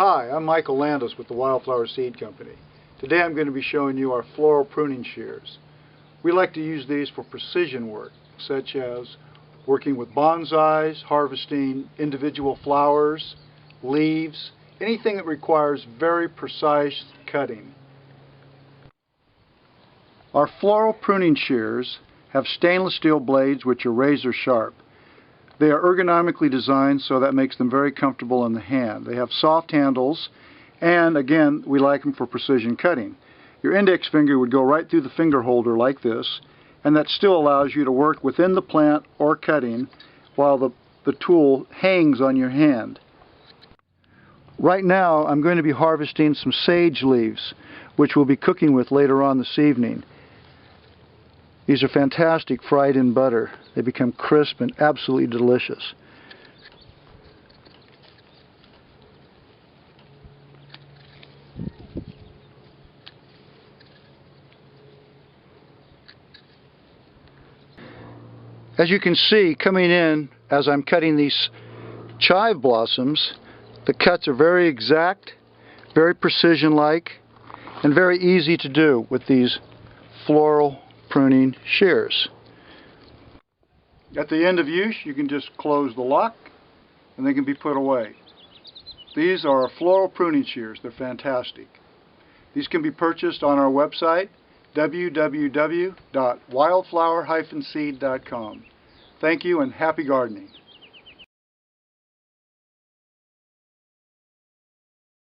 Hi, I'm Michael Landis with the Wildflower Seed Company. Today I'm going to be showing you our floral pruning shears. We like to use these for precision work, such as working with bonsais, harvesting individual flowers, leaves, anything that requires very precise cutting. Our floral pruning shears have stainless steel blades which are razor sharp. They are ergonomically designed, so that makes them very comfortable in the hand. They have soft handles, and again, we like them for precision cutting. Your index finger would go right through the finger holder like this, and that still allows you to work within the plant or cutting while the tool hangs on your hand. Right now, I'm going to be harvesting some sage leaves, which we'll be cooking with later on this evening. These are fantastic fried in butter. They become crisp and absolutely delicious. As you can see, coming in as I'm cutting these chive blossoms, the cuts are very exact, very precision-like, and very easy to do with these floral pruning shears. At the end of use, you can just close the lock and they can be put away. These are our floral pruning shears. They're fantastic. These can be purchased on our website, www.wildflower-seed.com. Thank you and happy gardening.